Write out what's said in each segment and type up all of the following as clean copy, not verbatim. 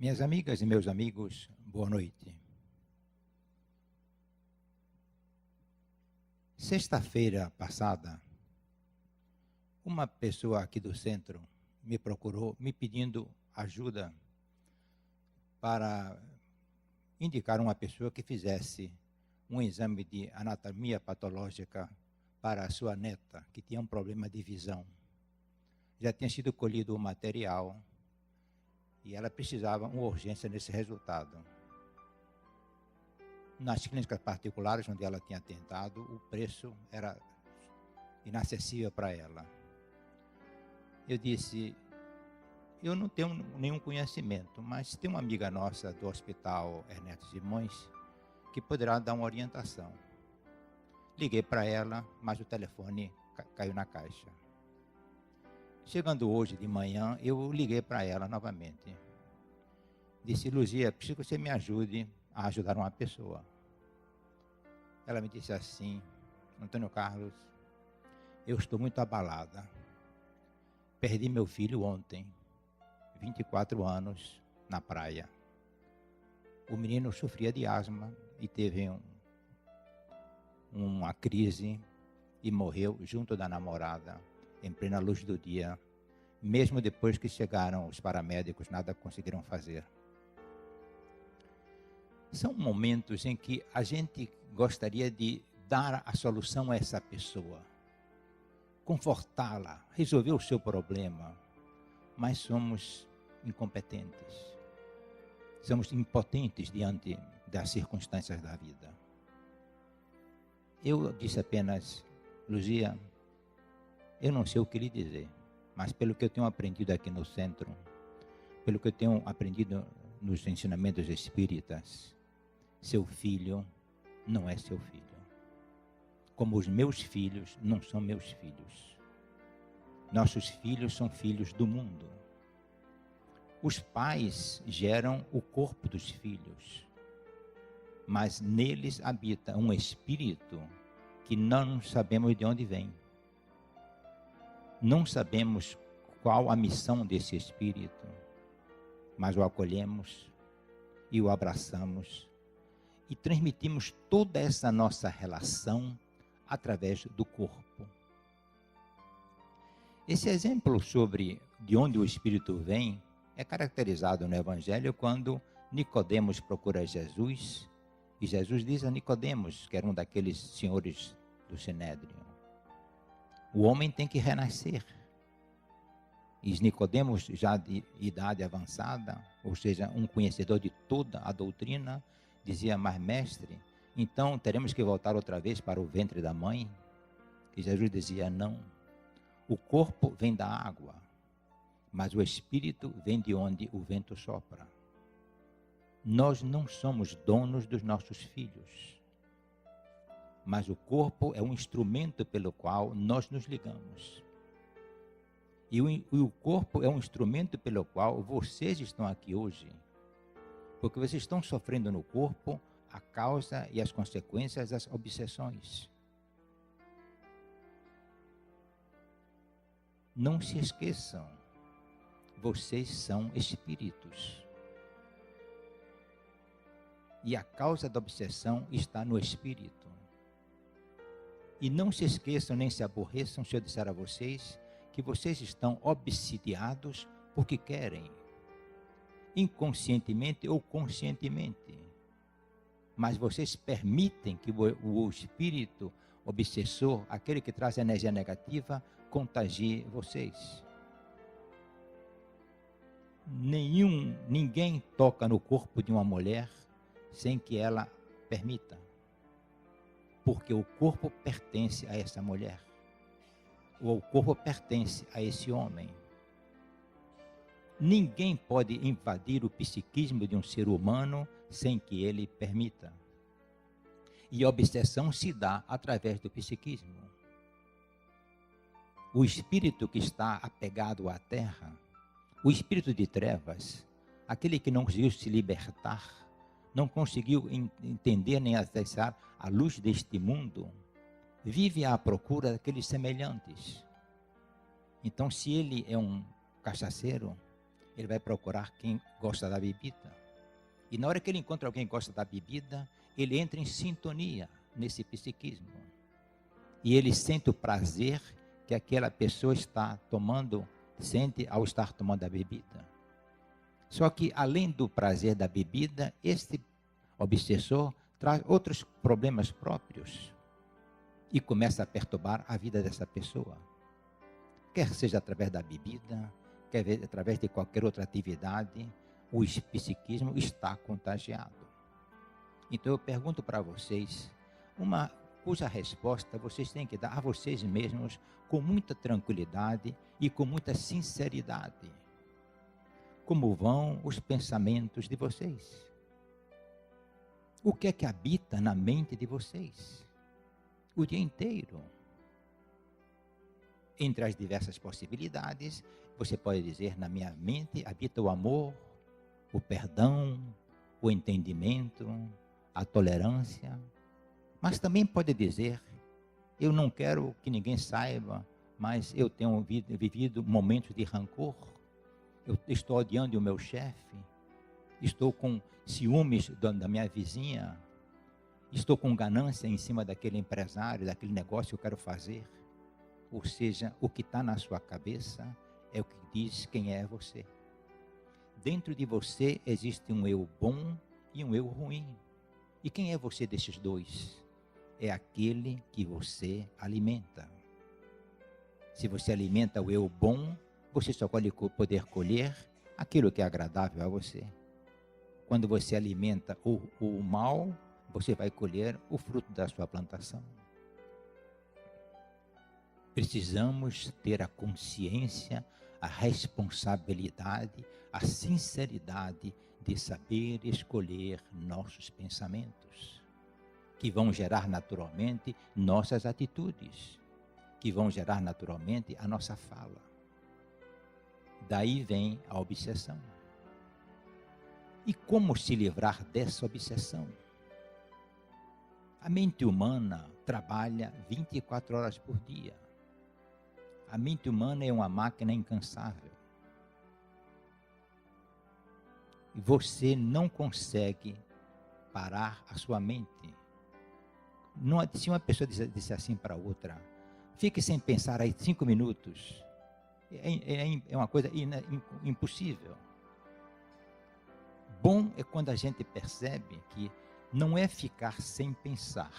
Minhas amigas e meus amigos, boa noite. Sexta-feira passada, uma pessoa aqui do centro me procurou me pedindo ajuda para indicar uma pessoa que fizesse um exame de anatomia patológica para a sua neta, que tinha um problema de visão. Já tinha sido colhido o material e ela precisava uma urgência nesse resultado. Nas clínicas particulares onde ela tinha tentado, o preço era inacessível para ela. Eu disse, eu não tenho nenhum conhecimento, mas tem uma amiga nossa do Hospital Ernesto Simões que poderá dar uma orientação. Liguei para ela, mas o telefone caiu na caixa. Chegando hoje de manhã, eu liguei para ela novamente. Disse, Luzia, preciso que você me ajude a ajudar uma pessoa. Ela me disse assim, Antônio Carlos, eu estou muito abalada. Perdi meu filho ontem, 24 anos, na praia. O menino sofria de asma e teve uma crise e morreu junto da namorada, em plena luz do dia. Mesmo depois que chegaram os paramédicos, nada conseguiram fazer. São momentos em que a gente gostaria de dar a solução a essa pessoa, confortá-la, resolver o seu problema, mas somos incompetentes, somos impotentes diante das circunstâncias da vida. Eu disse apenas, Luzia, eu não sei o que lhe dizer, mas pelo que eu tenho aprendido aqui no centro, pelo que eu tenho aprendido nos ensinamentos espíritas, seu filho não é seu filho. Como os meus filhos não são meus filhos. Nossos filhos são filhos do mundo. Os pais geram o corpo dos filhos, mas neles habita um espírito que não sabemos de onde vem. Não sabemos qual a missão desse espírito, mas o acolhemos e o abraçamos e transmitimos toda essa nossa relação através do corpo. Esse exemplo sobre de onde o Espírito vem é caracterizado no Evangelho quando Nicodemos procura Jesus e Jesus diz a Nicodemos, que era um daqueles senhores do Sinédrio, o homem tem que renascer. E Nicodemos, já de idade avançada, ou seja, um conhecedor de toda a doutrina, dizia, mas mestre, então teremos que voltar outra vez para o ventre da mãe? E Jesus dizia, não. O corpo vem da água, mas o espírito vem de onde o vento sopra. Nós não somos donos dos nossos filhos, mas o corpo é um instrumento pelo qual nós nos ligamos. E o corpo é um instrumento pelo qual vocês estão aqui hoje, porque vocês estão sofrendo no corpo a causa e as consequências das obsessões. Não se esqueçam, vocês são espíritos. E a causa da obsessão está no espírito. E não se esqueçam nem se aborreçam se eu disser a vocês que vocês estão obsidiados porque querem, inconscientemente ou conscientemente. Mas vocês permitem que o espírito obsessor, aquele que traz energia negativa, contagie vocês. Ninguém toca no corpo de uma mulher sem que ela permita. Porque o corpo pertence a essa mulher. Ou o corpo pertence a esse homem. Ninguém pode invadir o psiquismo de um ser humano sem que ele permita. E a obsessão se dá através do psiquismo. O espírito que está apegado à terra, o espírito de trevas, aquele que não conseguiu se libertar, não conseguiu entender nem acessar a luz deste mundo, vive à procura daqueles semelhantes. Então, se ele é um cachaceiro, Ele vai procurar quem gosta da bebida. E na hora que ele encontra alguém que gosta da bebida, ele entra em sintonia nesse psiquismo. E ele sente o prazer que aquela pessoa está tomando, sente ao estar tomando a bebida. Só que, além do prazer da bebida, este obsessor traz outros problemas próprios e começa a perturbar a vida dessa pessoa. Quer seja através da bebida, quer seja através de qualquer outra atividade, o psiquismo está contagiado. Então eu pergunto para vocês, cuja resposta vocês têm que dar a vocês mesmos com muita tranquilidade e com muita sinceridade. Como vão os pensamentos de vocês? O que é que habita na mente de vocês? O dia inteiro. Entre as diversas possibilidades, você pode dizer, na minha mente habita o amor, o perdão, o entendimento, a tolerância. Mas também pode dizer, eu não quero que ninguém saiba, mas eu tenho vivido momentos de rancor. Eu estou odiando o meu chefe, estou com ciúmes da minha vizinha, estou com ganância em cima daquele empresário, daquele negócio que eu quero fazer. Ou seja, o que está na sua cabeça é o que diz quem é você. Dentro de você existe um eu bom e um eu ruim. E quem é você desses dois? É aquele que você alimenta. Se você alimenta o eu bom, você só pode poder colher aquilo que é agradável a você. Quando você alimenta o mal, você vai colher o fruto da sua plantação. Precisamos ter a consciência, a responsabilidade, a sinceridade de saber escolher nossos pensamentos, que vão gerar naturalmente nossas atitudes, que vão gerar naturalmente a nossa fala. Daí vem a obsessão. E como se livrar dessa obsessão? A mente humana trabalha 24 horas por dia. A mente humana é uma máquina incansável. E você não consegue parar a sua mente. Não, se uma pessoa disse assim para outra, fique sem pensar aí 5 minutos, é uma coisa impossível. Bom é quando a gente percebe que não é ficar sem pensar,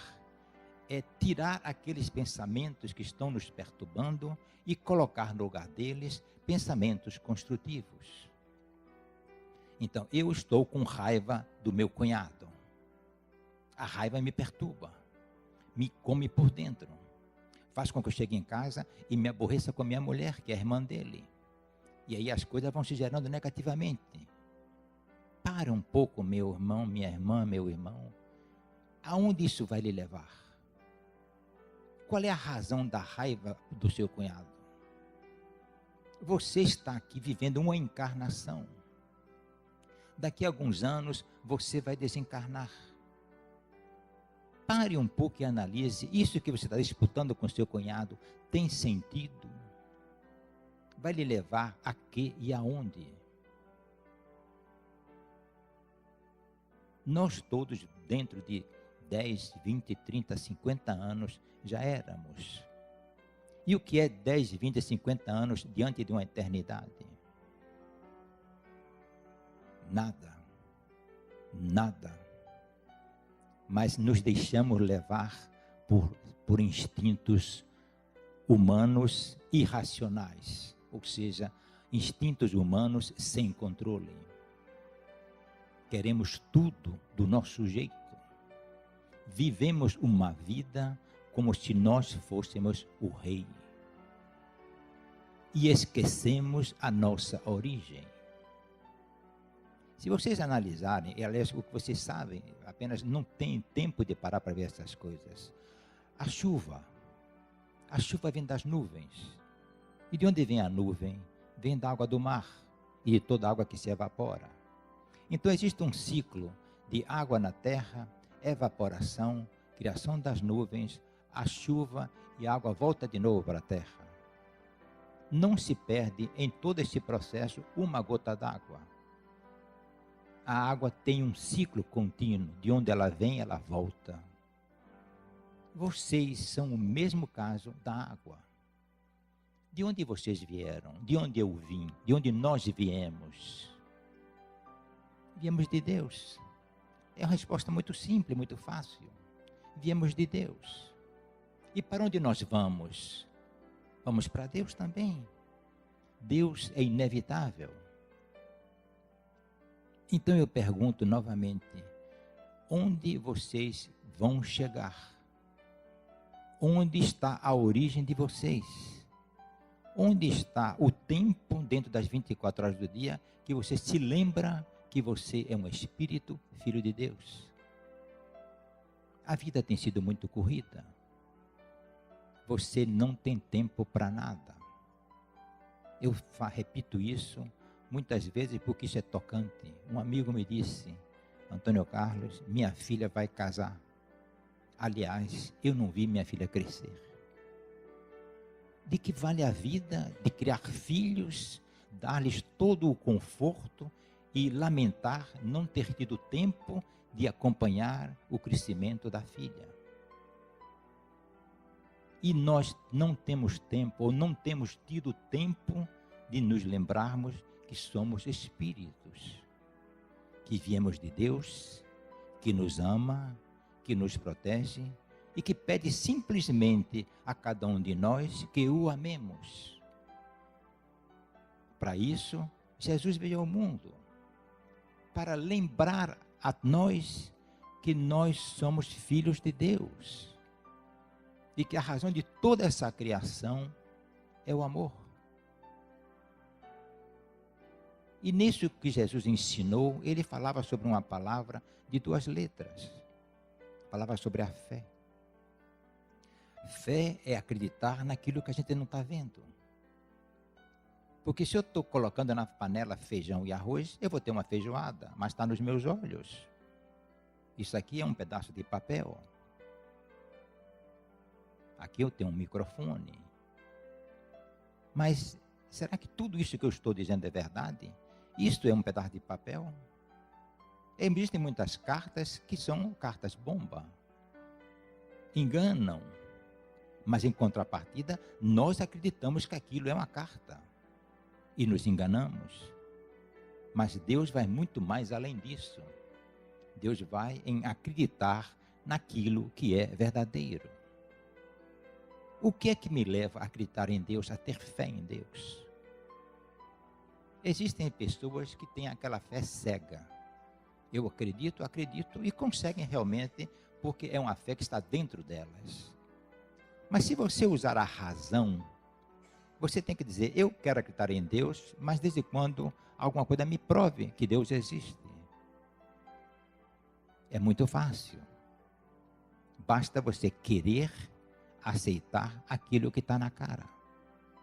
é tirar aqueles pensamentos que estão nos perturbando e colocar no lugar deles pensamentos construtivos. Então, eu estou com raiva do meu cunhado. A raiva me perturba, me come por dentro. Faz com que eu chegue em casa e me aborreça com a minha mulher, que é a irmã dele. E aí as coisas vão se gerando negativamente. Para um pouco, meu irmão, minha irmã, meu irmão. Aonde isso vai lhe levar? Qual é a razão da raiva do seu cunhado? Você está aqui vivendo uma encarnação. Daqui a alguns anos, você vai desencarnar. Pare um pouco e analise. Isso que você está disputando com seu cunhado tem sentido? Vai lhe levar a quê e aonde? Nós todos, dentro de 10, 20, 30, 50 anos, já éramos. E o que é 10, 20, 50 anos diante de uma eternidade? Nada. Nada. Mas nos deixamos levar por instintos humanos irracionais, ou seja, instintos humanos sem controle. Queremos tudo do nosso jeito. Vivemos uma vida como se nós fôssemos o rei. E esquecemos a nossa origem. Se vocês analisarem, e aliás, o que vocês sabem, apenas não tem tempo de parar para ver essas coisas. A chuva vem das nuvens. E de onde vem a nuvem? Vem da água do mar e de toda a água que se evapora. Então existe um ciclo de água na terra, evaporação, criação das nuvens, a chuva e a água volta de novo para a terra. não se perde em todo esse processo uma gota d'água. A água tem um ciclo contínuo, de onde ela vem, ela volta. Vocês são o mesmo caso da água. De onde vocês vieram? De onde eu vim? De onde nós viemos? Viemos de Deus. É uma resposta muito simples, muito fácil. Viemos de Deus. E para onde nós vamos? Vamos para Deus também. Deus é inevitável. Então eu pergunto novamente, onde vocês vão chegar? Onde está a origem de vocês? Onde está o tempo dentro das 24 horas do dia que você se lembra que você é um espírito, filho de Deus? A vida tem sido muito corrida. Você não tem tempo para nada. Eu repito isso muitas vezes porque isso é tocante. Um amigo me disse, Antônio Carlos, minha filha vai casar. Aliás, eu não vi minha filha crescer. De que vale a vida de criar filhos, dar-lhes todo o conforto e lamentar não ter tido tempo de acompanhar o crescimento da filha? E nós não temos tempo, ou não temos tido tempo de nos lembrarmos que somos espíritos, que viemos de Deus, que nos ama, que nos protege e que pede simplesmente a cada um de nós que o amemos. Para isso, Jesus veio ao mundo, para lembrar a nós que nós somos filhos de Deus e que a razão de toda essa criação é o amor. E nisso que Jesus ensinou, ele falava sobre uma palavra de 2 letras. Falava sobre a fé. Fé é acreditar naquilo que a gente não está vendo. Porque se eu estou colocando na panela feijão e arroz, eu vou ter uma feijoada, mas está nos meus olhos. Isso aqui é um pedaço de papel. Aqui eu tenho um microfone. Mas será que tudo isso que eu estou dizendo é verdade? Isto é um pedaço de papel? Existem muitas cartas que são cartas bomba. Enganam. Mas em contrapartida, nós acreditamos que aquilo é uma carta. E nos enganamos. Mas Deus vai muito mais além disso. Deus vai em acreditar naquilo que é verdadeiro. O que é que me leva a acreditar em Deus, a ter fé em Deus? Existem pessoas que têm aquela fé cega. Eu acredito e conseguem realmente, porque é uma fé que está dentro delas. Mas se você usar a razão, você tem que dizer, eu quero acreditar em Deus, mas desde quando alguma coisa me prove que Deus existe. É muito fácil. Basta você querer aceitar aquilo que está na cara.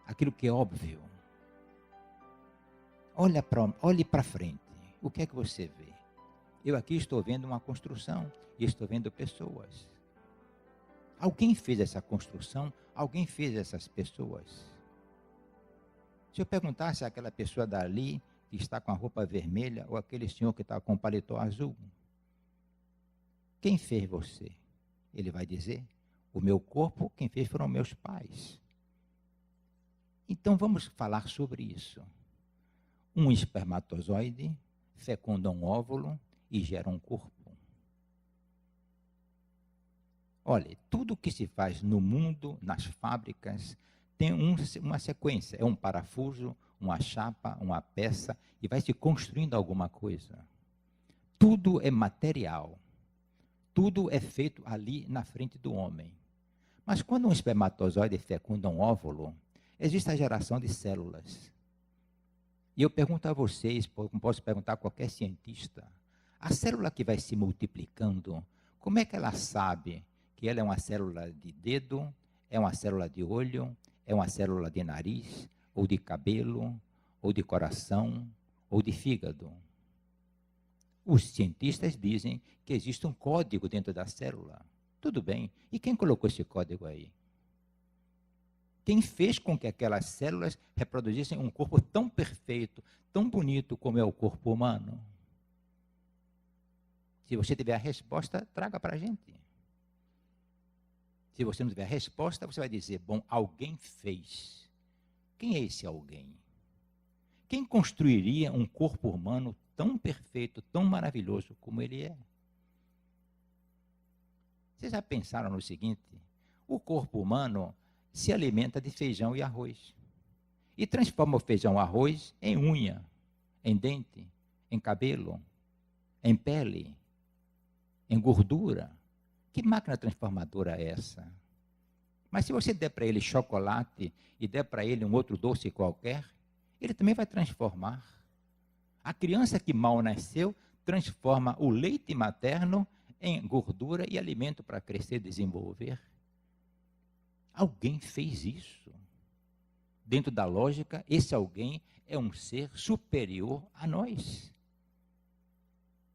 Aquilo que é óbvio. Olhe para frente. O que é que você vê? Eu aqui estou vendo uma construção e estou vendo pessoas. Alguém fez essa construção, alguém fez essas pessoas. Se eu perguntasse àquela pessoa dali, que está com a roupa vermelha, ou aquele senhor que está com o paletó azul, quem fez você? Ele vai dizer, o meu corpo, quem fez foram meus pais. Então vamos falar sobre isso. Um espermatozoide fecunda um óvulo e gera um corpo. Olha, tudo que se faz no mundo, nas fábricas, tem uma sequência. É um parafuso, uma chapa, uma peça, e vai se construindo alguma coisa. Tudo é material. Tudo é feito ali na frente do homem. Mas quando um espermatozoide fecunda um óvulo, existe a geração de células. E eu pergunto a vocês, como posso perguntar a qualquer cientista, a célula que vai se multiplicando, como é que ela sabe que ela é uma célula de dedo, é uma célula de olho, é uma célula de nariz, ou de cabelo, ou de coração, ou de fígado? Os cientistas dizem que existe um código dentro da célula. Tudo bem. E quem colocou esse código aí? Quem fez com que aquelas células reproduzissem um corpo tão perfeito, tão bonito como é o corpo humano? Se você tiver a resposta, traga para a gente. Se você não tiver a resposta, você vai dizer, bom, alguém fez. Quem é esse alguém? Quem construiria um corpo humano tão perfeito, tão maravilhoso como ele é? Vocês já pensaram no seguinte? O corpo humano se alimenta de feijão e arroz. E transforma o feijão e arroz em unha, em dente, em cabelo, em pele, em gordura. Que máquina transformadora é essa? Mas se você der para ele chocolate e der para ele um outro doce qualquer, ele também vai transformar. A criança que mal nasceu transforma o leite materno em gordura e alimento para crescer e desenvolver. Alguém fez isso. Dentro da lógica, esse alguém é um ser superior a nós.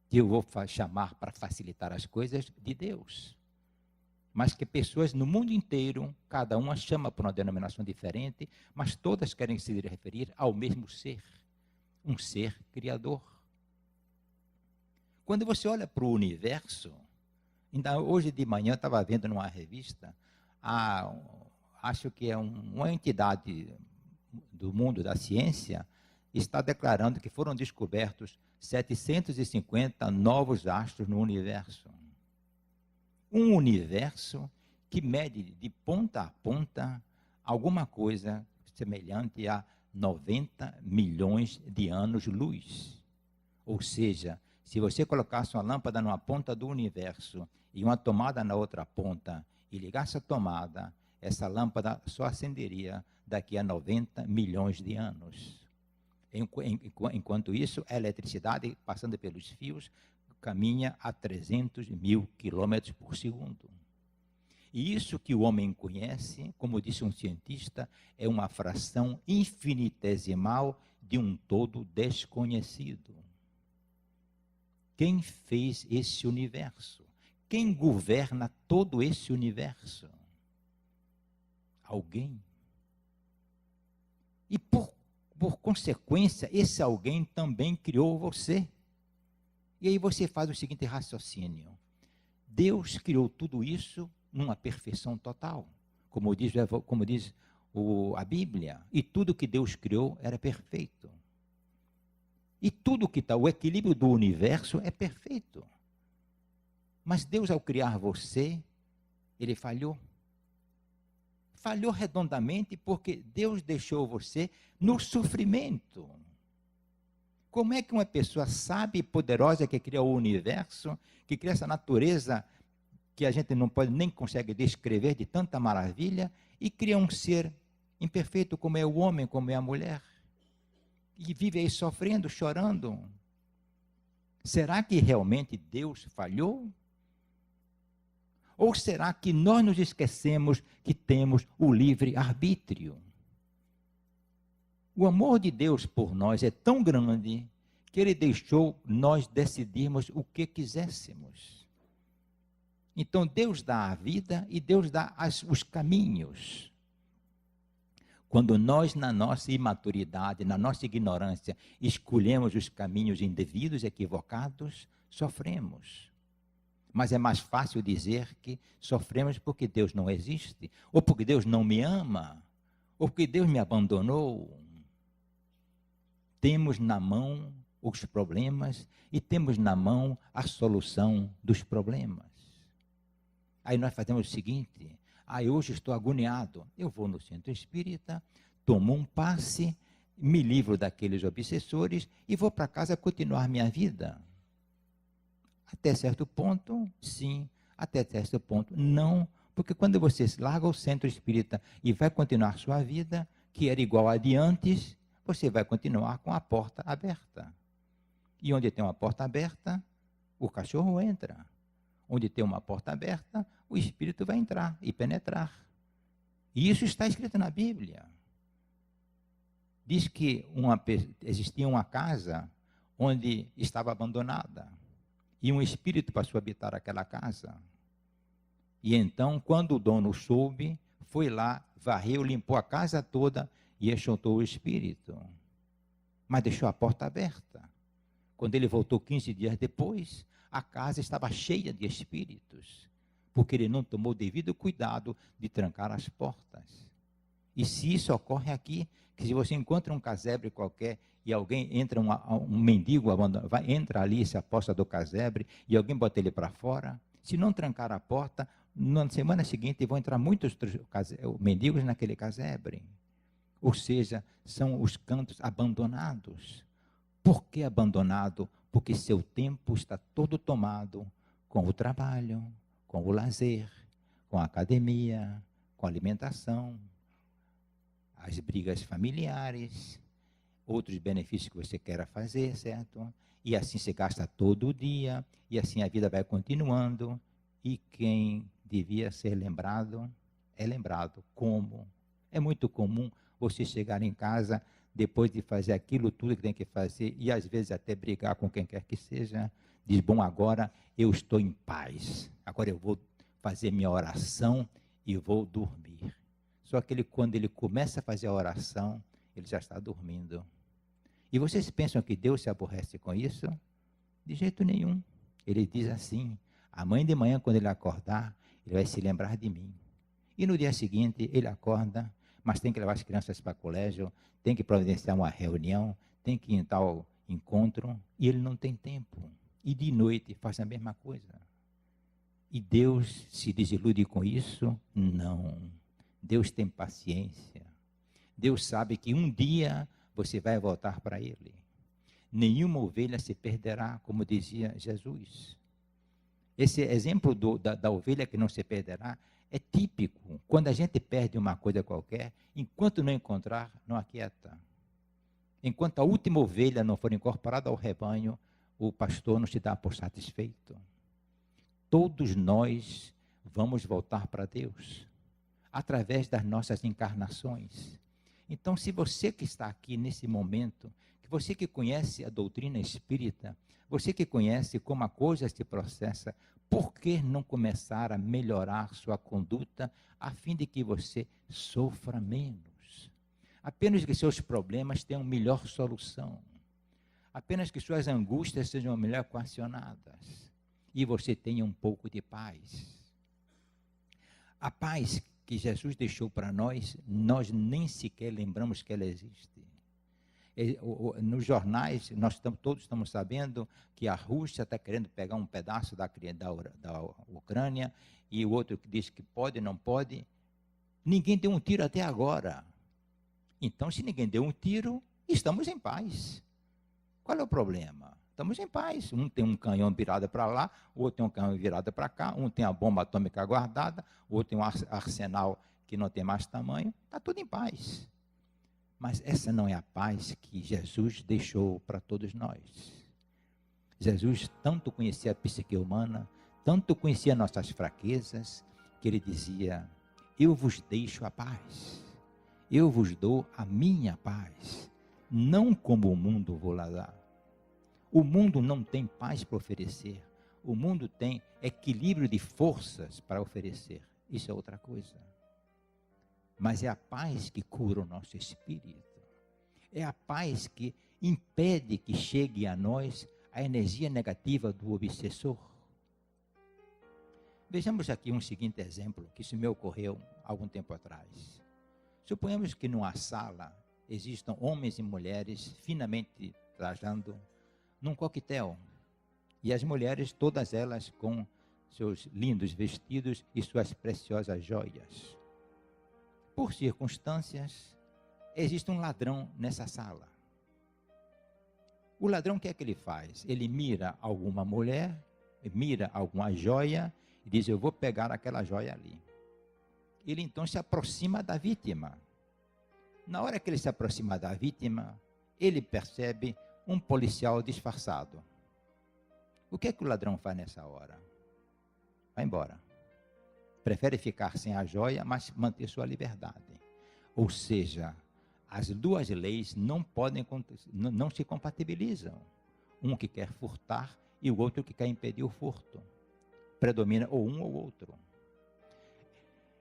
Que eu vou chamar, para facilitar as coisas, de Deus. Mas que pessoas no mundo inteiro, cada uma chama por uma denominação diferente, mas todas querem se referir ao mesmo ser, um ser criador. Quando você olha para o universo, ainda hoje de manhã eu estava vendo numa revista, acho que é uma entidade do mundo da ciência, está declarando que foram descobertos 750 novos astros no universo. Um universo que mede de ponta a ponta alguma coisa semelhante a 90 milhões de anos-luz. Ou seja, se você colocasse uma lâmpada numa ponta do universo e uma tomada na outra ponta e ligasse a tomada, essa lâmpada só acenderia daqui a 90 milhões de anos. Enquanto isso, a eletricidade, passando pelos fios, caminha a 300 mil quilômetros por segundo. E isso que o homem conhece, como disse um cientista, é uma fração infinitesimal de um todo desconhecido. Quem fez esse universo? Quem governa todo esse universo? Alguém. E por consequência, esse alguém também criou você. E aí você faz o seguinte raciocínio. Deus criou tudo isso numa perfeição total. Como diz a Bíblia. E tudo que Deus criou era perfeito. E tudo que está, o equilíbrio do universo é perfeito. Mas Deus, ao criar você, ele falhou. Falhou redondamente porque Deus deixou você no sofrimento. Como é que uma pessoa sábia e poderosa que cria o universo, que cria essa natureza que a gente não pode nem consegue descrever de tanta maravilha, e cria um ser imperfeito como é o homem, como é a mulher, e vive aí sofrendo, chorando? Será que realmente Deus falhou? Ou será que nós nos esquecemos que temos o livre-arbítrio? O amor de Deus por nós é tão grande que Ele deixou nós decidirmos o que quiséssemos. Então Deus dá a vida e Deus dá os caminhos. Quando nós, na nossa imaturidade, na nossa ignorância, escolhemos os caminhos indevidos, equivocados, sofremos. Mas é mais fácil dizer que sofremos porque Deus não existe, ou porque Deus não me ama, ou porque Deus me abandonou. Temos na mão os problemas e temos na mão a solução dos problemas. Aí nós fazemos o seguinte: hoje estou agoniado, eu vou no centro espírita, tomo um passe, me livro daqueles obsessores e vou para casa continuar minha vida. Até certo ponto, sim. Até certo ponto, não. Porque quando você larga o centro espírita e vai continuar sua vida, que era igual a de antes, você vai continuar com a porta aberta. E onde tem uma porta aberta, o cachorro entra. Onde tem uma porta aberta, o espírito vai entrar e penetrar. E isso está escrito na Bíblia. Diz que existia uma casa onde estava abandonada. E um espírito passou a habitar aquela casa. E então, quando o dono soube, foi lá, varreu, limpou a casa toda e exaltou o espírito. Mas deixou a porta aberta. Quando ele voltou 15 dias depois, a casa estava cheia de espíritos, porque ele não tomou devido cuidado de trancar as portas. E se isso ocorre aqui, que se você encontra um casebre qualquer e alguém entra, um mendigo entra ali, se aposta do casebre e alguém bota ele para fora, se não trancar a porta, na semana seguinte vão entrar muitos mendigos naquele casebre. Ou seja, são os cantos abandonados. Por que abandonado? Porque seu tempo está todo tomado com o trabalho, com o lazer, com a academia, com a alimentação, as brigas familiares, outros benefícios que você queira fazer, certo? E assim você gasta todo o dia, e assim a vida vai continuando, e quem devia ser lembrado, é lembrado. Como? É muito comum você chegar em casa, depois de fazer aquilo tudo que tem que fazer, e às vezes até brigar com quem quer que seja, diz, bom, agora eu estou em paz, agora eu vou fazer minha oração e vou dormir. Só que quando ele começa a fazer a oração, ele já está dormindo. E vocês pensam que Deus se aborrece com isso? De jeito nenhum. Ele diz assim, amanhã de manhã, quando ele acordar, ele vai se lembrar de mim. E no dia seguinte, ele acorda, mas tem que levar as crianças para o colégio, tem que providenciar uma reunião, tem que ir em tal encontro, e ele não tem tempo. E de noite faz a mesma coisa. E Deus se desilude com isso? Não. Deus tem paciência. Deus sabe que um dia você vai voltar para Ele. Nenhuma ovelha se perderá, como dizia Jesus. Esse exemplo da ovelha que não se perderá é típico. Quando a gente perde uma coisa qualquer, enquanto não encontrar, não aquieta. Enquanto a última ovelha não for incorporada ao rebanho, o pastor não se dá por satisfeito. Todos nós vamos voltar para Deus, através das nossas encarnações. Então, se você que está aqui nesse momento, que você que conhece a doutrina espírita, você que conhece como a coisa se processa, por que não começar a melhorar sua conduta a fim de que você sofra menos? Apenas que seus problemas tenham melhor solução. Apenas que suas angústias sejam melhor equacionadas. E você tenha um pouco de paz. A paz que Jesus deixou para nós, nós nem sequer lembramos que ela existe. Nos jornais, todos estamos sabendo que a Rússia está querendo pegar um pedaço da Ucrânia, e o outro diz que pode, não pode. Ninguém deu um tiro até agora. Então, se ninguém deu um tiro, estamos em paz. Qual é o problema? Estamos em paz. Um tem um canhão virado para lá, o outro tem um canhão virado para cá, um tem a bomba atômica guardada, o outro tem um arsenal que não tem mais tamanho. Está tudo em paz. Mas essa não é a paz que Jesus deixou para todos nós. Jesus tanto conhecia a psique humana, tanto conhecia nossas fraquezas, que ele dizia, eu vos deixo a paz. Eu vos dou a minha paz. Não como o mundo vou lá dar. O mundo não tem paz para oferecer. O mundo tem equilíbrio de forças para oferecer. Isso é outra coisa. Mas é a paz que cura o nosso espírito. É a paz que impede que chegue a nós a energia negativa do obsessor. Vejamos aqui um seguinte exemplo, que isso me ocorreu algum tempo atrás. Suponhamos que numa sala existam homens e mulheres finamente trajando num coquetel, e as mulheres, todas elas com seus lindos vestidos e suas preciosas joias. Por circunstâncias, existe um ladrão nessa sala. O ladrão, o que é que ele faz? Ele mira alguma mulher, mira alguma joia, e diz, eu vou pegar aquela joia ali. Ele então se aproxima da vítima. Na hora que ele se aproxima da vítima, ele percebe um policial disfarçado. O que é que o ladrão faz nessa hora? Vai embora. Prefere ficar sem a joia, mas manter sua liberdade. Ou seja, as duas leis não se compatibilizam. Um que quer furtar e o outro que quer impedir o furto. Predomina ou um ou outro.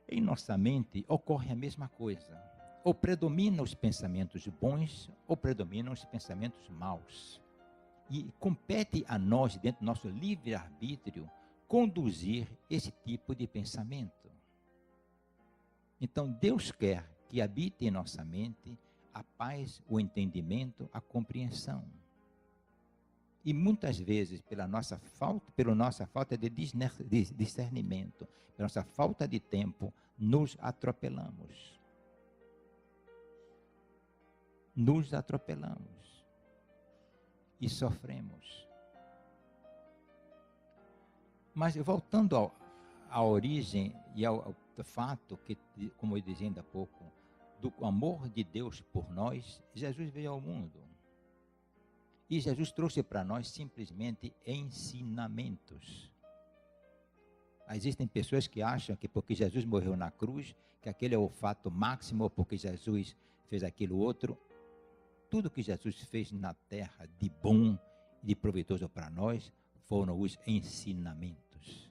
Em nossa mente ocorre a mesma coisa. Ou predominam os pensamentos bons, ou predominam os pensamentos maus. E compete a nós, dentro do nosso livre-arbítrio, conduzir esse tipo de pensamento. Então, Deus quer que habite em nossa mente a paz, o entendimento, a compreensão. E muitas vezes, pela nossa falta de discernimento, pela nossa falta de tempo, nos atropelamos. Nos atropelamos. E sofremos. Mas voltando à origem e ao fato que, como eu dizia ainda há pouco, do amor de Deus por nós, Jesus veio ao mundo. E Jesus trouxe para nós simplesmente ensinamentos. Existem pessoas que acham que porque Jesus morreu na cruz, que aquele é o fato máximo, porque Jesus fez aquilo outro. Tudo que Jesus fez na terra de bom e de proveitoso para nós foram os ensinamentos.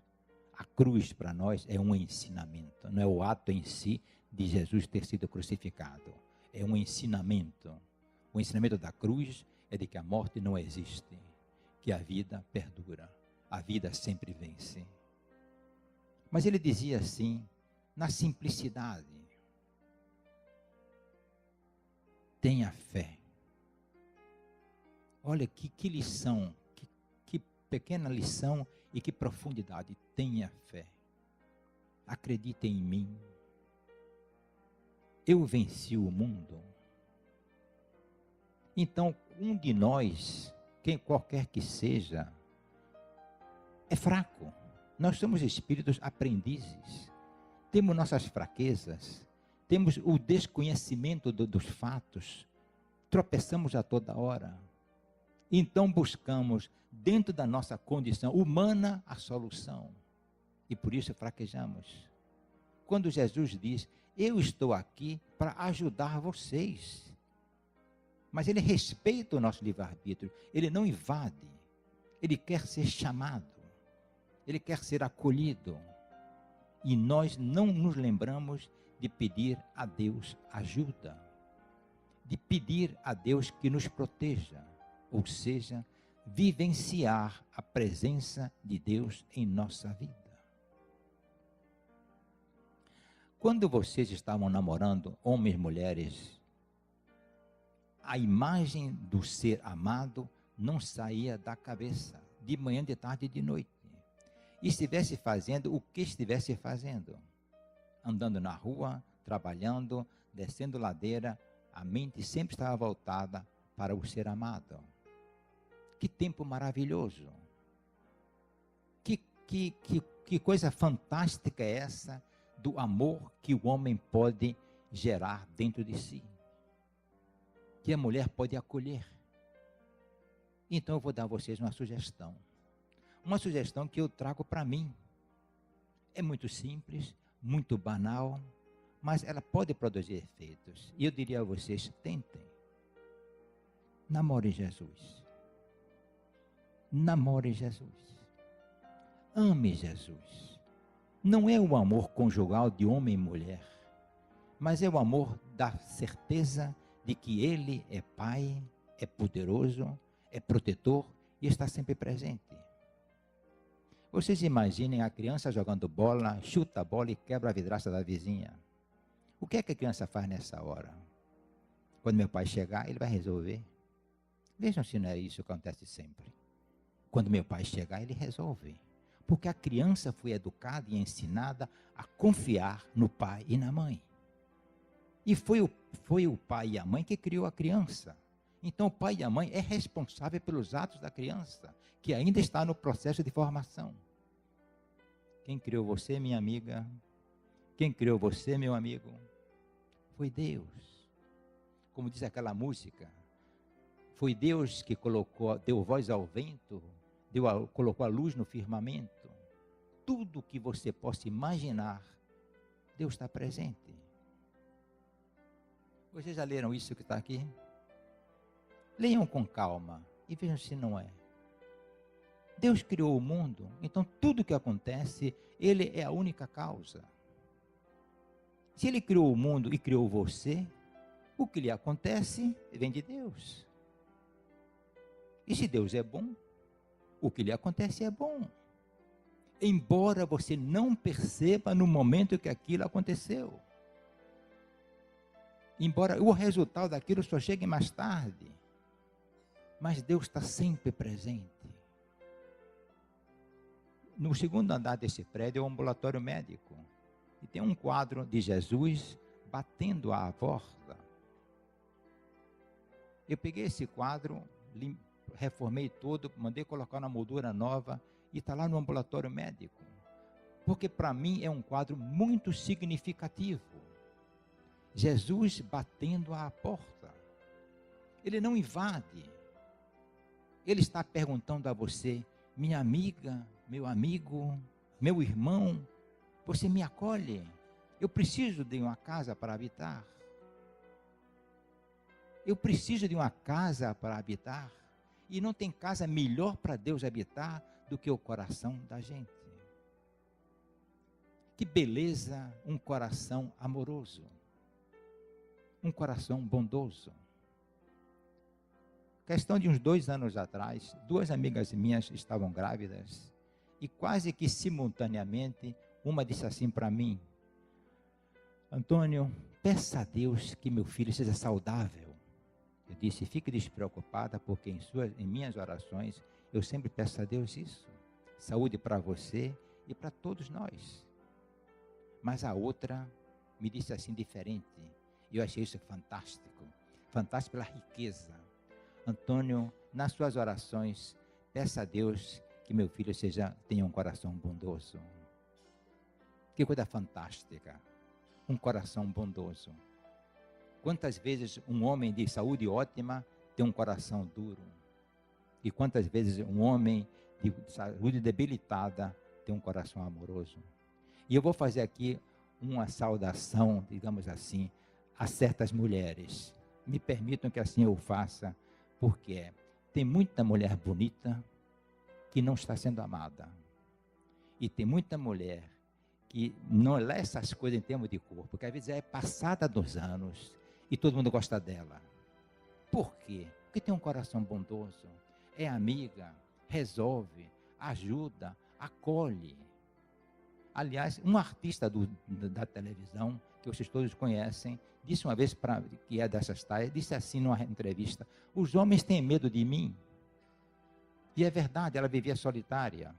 A cruz para nós é um ensinamento, não é o ato em si de Jesus ter sido crucificado. É um ensinamento. O ensinamento da cruz é de que a morte não existe, que a vida perdura, a vida sempre vence. Mas ele dizia assim, na simplicidade: tenha fé. Olha que lição, que pequena lição e que profundidade. Tenha fé. Acredite em mim. Eu venci o mundo. Então, um de nós, quem qualquer que seja, é fraco. Nós somos espíritos aprendizes. Temos nossas fraquezas. Temos o desconhecimento dos fatos. Tropeçamos a toda hora. Então buscamos, dentro da nossa condição humana, a solução. E por isso fraquejamos. Quando Jesus diz, eu estou aqui para ajudar vocês. Mas ele respeita o nosso livre-arbítrio. Ele não invade. Ele quer ser chamado. Ele quer ser acolhido. E nós não nos lembramos de pedir a Deus ajuda. De pedir a Deus que nos proteja. Ou seja, vivenciar a presença de Deus em nossa vida. Quando vocês estavam namorando, homens e mulheres, a imagem do ser amado não saía da cabeça, de manhã, de tarde e de noite. E estivesse fazendo o que estivesse fazendo, andando na rua, trabalhando, descendo ladeira, a mente sempre estava voltada para o ser amado. Que tempo maravilhoso! Que coisa fantástica é essa do amor que o homem pode gerar dentro de si, que a mulher pode acolher. Então eu vou dar a vocês uma sugestão que eu trago para mim. É muito simples, muito banal, mas ela pode produzir efeitos. E eu diria a vocês, tentem. Namore Jesus. Namore Jesus. Ame Jesus. Não é o amor conjugal de homem e mulher, mas é o amor da certeza de que Ele é Pai, é poderoso, é protetor e está sempre presente. Vocês imaginem a criança jogando bola, chuta a bola e quebra a vidraça da vizinha. O que é que a criança faz nessa hora? Quando meu pai chegar, ele vai resolver. Vejam se não é isso que acontece sempre. Quando meu pai chegar, ele resolve. Porque a criança foi educada e ensinada a confiar no pai e na mãe. E foi o pai e a mãe que criou a criança. Então o pai e a mãe é responsável pelos atos da criança, que ainda está no processo de formação. Quem criou você, minha amiga? Quem criou você, meu amigo? Foi Deus. Como diz aquela música, foi Deus que deu voz ao vento, colocou a luz no firmamento. Tudo que você possa imaginar, Deus está presente. Vocês já leram isso que está aqui? Leiam com calma e vejam se não é. Deus criou o mundo, então tudo que acontece, Ele é a única causa. Se ele criou o mundo e criou você, o que lhe acontece vem de Deus. E se Deus é bom, o que lhe acontece é bom. Embora você não perceba no momento que aquilo aconteceu. Embora o resultado daquilo só chegue mais tarde. Mas Deus está sempre presente. No segundo andar desse prédio é um ambulatório médico. E tem um quadro de Jesus batendo à porta. Eu peguei esse quadro, reformei todo, mandei colocar uma moldura nova e está lá no ambulatório médico. Porque para mim é um quadro muito significativo. Jesus batendo à porta. Ele não invade. Ele está perguntando a você, minha amiga, meu amigo, meu irmão, você me acolhe? Eu preciso de uma casa para habitar. Eu preciso de uma casa para habitar. E não tem casa melhor para Deus habitar do que o coração da gente. Que beleza um coração amoroso. Um coração bondoso. Questão de uns 2 anos atrás, 2 amigas minhas estavam grávidas e quase que simultaneamente uma disse assim para mim, Antônio, peça a Deus que meu filho seja saudável. Eu disse, fique despreocupada porque em minhas orações eu sempre peço a Deus isso. Saúde para você e para todos nós. Mas a outra me disse assim diferente e eu achei isso fantástico. Fantástico pela riqueza. Antônio, nas suas orações, peça a Deus que meu filho tenha um coração bondoso. Que coisa fantástica. Um coração bondoso. Quantas vezes um homem de saúde ótima tem um coração duro? E quantas vezes um homem de saúde debilitada tem um coração amoroso? E eu vou fazer aqui uma saudação, digamos assim, a certas mulheres. Me permitam que assim eu faça. Porque tem muita mulher bonita que não está sendo amada. E tem muita mulher que não lê essas coisas em termos de corpo, porque às vezes é passada dos anos e todo mundo gosta dela. Por quê? Porque tem um coração bondoso, é amiga, resolve, ajuda, acolhe. Aliás, um artista da televisão, que vocês todos conhecem, disse uma vez, que é dessas tais, disse assim numa entrevista, os homens têm medo de mim. E é verdade, ela vivia solitária.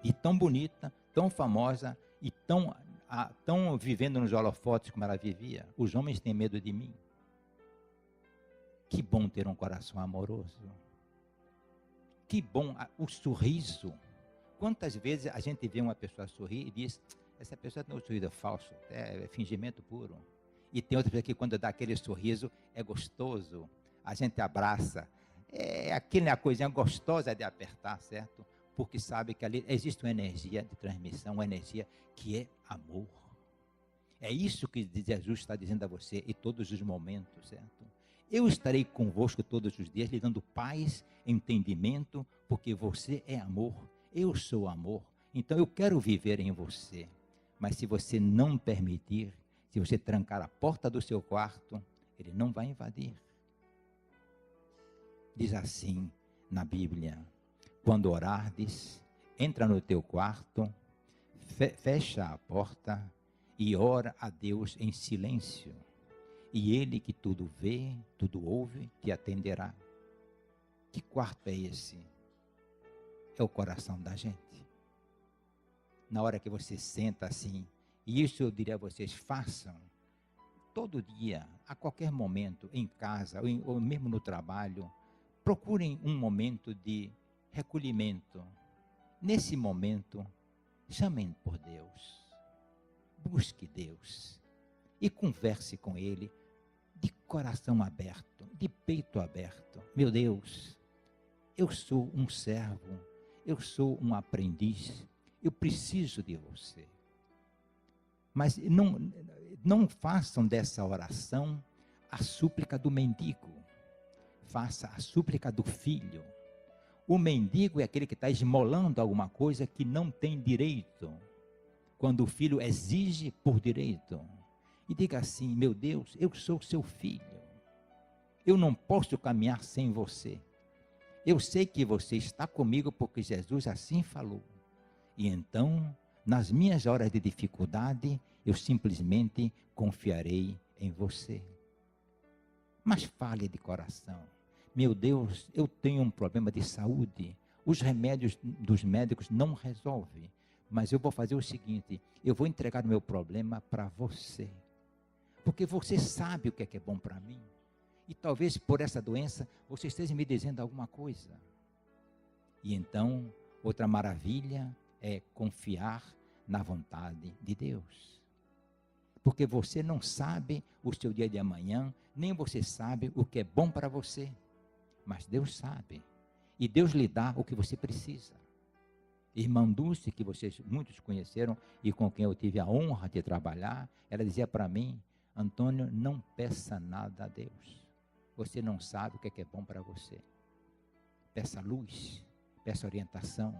E tão bonita, tão famosa, e tão vivendo nos holofotes como ela vivia. Os homens têm medo de mim. Que bom ter um coração amoroso. Que bom o sorriso. Quantas vezes a gente vê uma pessoa sorrir e diz, essa pessoa tem um sorriso falso, é fingimento puro. E tem outra pessoa que quando dá aquele sorriso é gostoso, a gente abraça. É aquela coisinha gostosa de apertar, certo? Porque sabe que ali existe uma energia de transmissão, uma energia que é amor. É isso que Jesus está dizendo a você em todos os momentos, certo? Eu estarei convosco todos os dias, lhe dando paz, entendimento, porque você é amor. Eu sou amor, então eu quero viver em você. Mas se você não permitir, se você trancar a porta do seu quarto, ele não vai invadir. Diz assim na Bíblia, quando orardes, entra no teu quarto, fecha a porta e ora a Deus em silêncio. E Ele que tudo vê, tudo ouve, te atenderá. Que quarto é esse? É o coração da gente. Na hora que você senta assim, e isso eu diria a vocês, façam todo dia, a qualquer momento, em casa ou mesmo no trabalho, procurem um momento de recolhimento. Nesse momento, chamem por Deus, busque Deus e converse com Ele de coração aberto, de peito aberto. Meu Deus, eu sou um servo, eu sou um aprendiz, eu preciso de você. Mas não façam dessa oração a súplica do mendigo. Faça a súplica do filho. O mendigo é aquele que está esmolando alguma coisa que não tem direito. quando o filho exige por direito. E diga assim: meu Deus, eu sou seu filho. Eu não posso caminhar sem você. Eu sei que você está comigo porque Jesus assim falou. E então, nas minhas horas de dificuldade, eu simplesmente confiarei em você. Mas fale de coração. Meu Deus, eu tenho um problema de saúde. Os remédios dos médicos não resolvem. Mas eu vou fazer o seguinte: eu vou entregar o meu problema para você. Porque você sabe o que é bom para mim. E talvez por essa doença você esteja me dizendo alguma coisa. E então, outra maravilha é confiar na vontade de Deus. Porque você não sabe o seu dia de amanhã, nem você sabe o que é bom para você. Mas Deus sabe. E Deus lhe dá o que você precisa. Irmã Dulce, que vocês muitos conheceram e com quem eu tive a honra de trabalhar, ela dizia para mim: Antônio, não peça nada a Deus. Você não sabe o que é bom para você. Peça luz, peça orientação,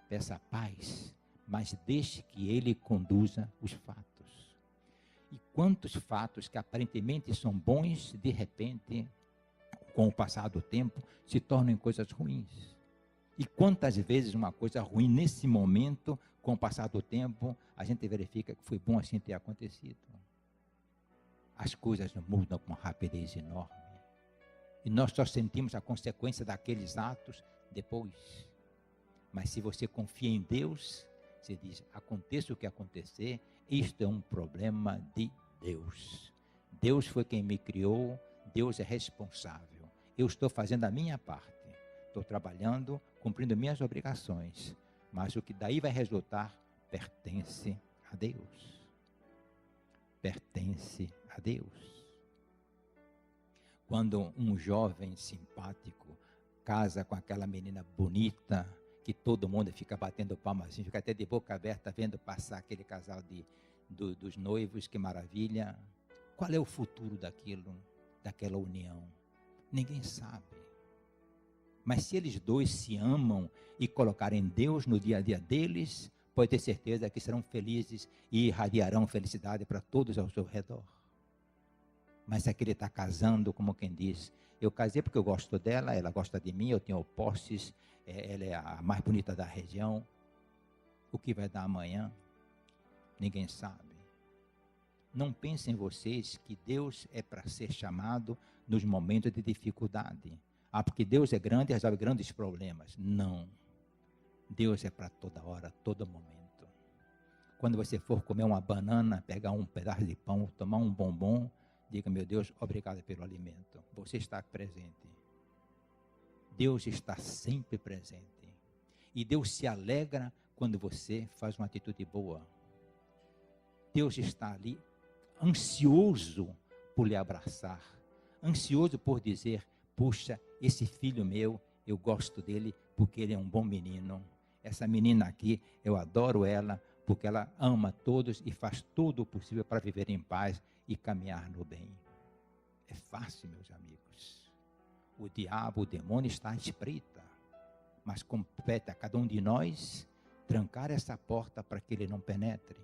peça paz, mas deixe que Ele conduza os fatos. E quantos fatos que aparentemente são bons, de repente, com o passar do tempo, se tornam coisas ruins. E quantas vezes uma coisa ruim nesse momento, com o passar do tempo, a gente verifica que foi bom assim ter acontecido. As coisas mudam com uma rapidez enorme. E nós só sentimos a consequência daqueles atos depois. Mas se você confia em Deus, você diz: aconteça o que acontecer, isto é um problema de Deus. Deus foi quem me criou, Deus é responsável. Eu estou fazendo a minha parte. Estou trabalhando, cumprindo minhas obrigações. Mas o que daí vai resultar pertence a Deus. Pertence a Deus. Quando um jovem simpático casa com aquela menina bonita, que todo mundo fica batendo palmas, fica até de boca aberta vendo passar aquele casal dos noivos, que maravilha. Qual é o futuro daquela união? Ninguém sabe. Mas se eles dois se amam e colocarem Deus no dia a dia deles, pode ter certeza que serão felizes e irradiarão felicidade para todos ao seu redor. Mas se aquele está casando, como quem diz: eu casei porque eu gosto dela, ela gosta de mim, eu tenho posses, ela é a mais bonita da região. O que vai dar amanhã? Ninguém sabe. Não pensem vocês que Deus é para ser chamado nos momentos de dificuldade. Ah, porque Deus é grande e resolve grandes problemas. Não. Deus é para toda hora, todo momento. Quando você for comer uma banana, pegar um pedaço de pão, tomar um bombom, diga: meu Deus, obrigado pelo alimento. Você está presente. Deus está sempre presente. E Deus se alegra quando você faz uma atitude boa. Deus está ali, ansioso por lhe abraçar. Ansioso por dizer: puxa, esse filho meu, eu gosto dele porque ele é um bom menino. Essa menina aqui, eu adoro ela porque ela ama todos e faz tudo o possível para viver em paz e caminhar no bem. É fácil, meus amigos. O diabo, o demônio está à espreita, mas compete a cada um de nós trancar essa porta para que ele não penetre.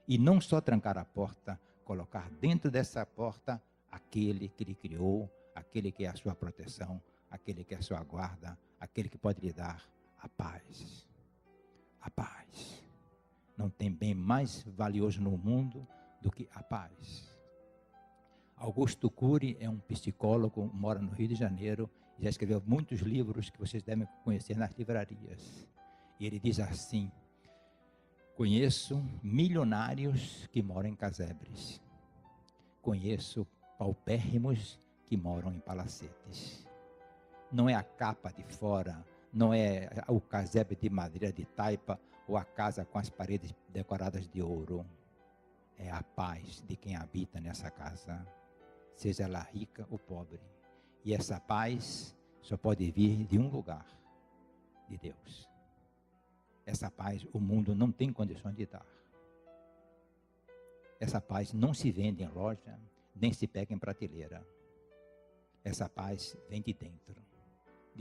E não só trancar a porta, colocar dentro dessa porta aquele que lhe criou, aquele que é a sua proteção, aquele que é a sua guarda, aquele que pode lhe dar a paz. A paz. Não tem bem mais valioso no mundo do que a paz. Augusto Cury é um psicólogo, mora no Rio de Janeiro, e já escreveu muitos livros que vocês devem conhecer nas livrarias. E ele diz assim: conheço milionários que moram em casebres. Conheço paupérrimos que moram em palacetes. Não é a capa de fora, não é o casebre de madeira de taipa ou a casa com as paredes decoradas de ouro. É a paz de quem habita nessa casa, seja ela rica ou pobre. E essa paz só pode vir de um lugar, de Deus. Essa paz o mundo não tem condições de dar. Essa paz não se vende em loja, nem se pega em prateleira. Essa paz vem de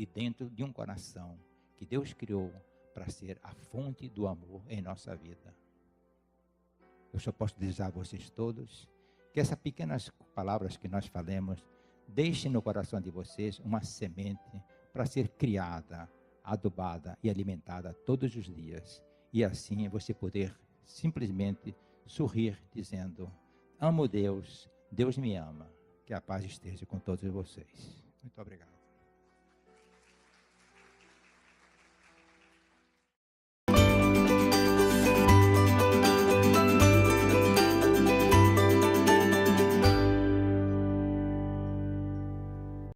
dentro de um coração que Deus criou para ser a fonte do amor em nossa vida. eu só posso desejar a vocês todos que essas pequenas palavras que nós falamos deixem no coração de vocês uma semente para ser criada, adubada e alimentada todos os dias. E assim você poder simplesmente sorrir dizendo: amo Deus, Deus me ama. Que a paz esteja com todos vocês. Muito obrigado.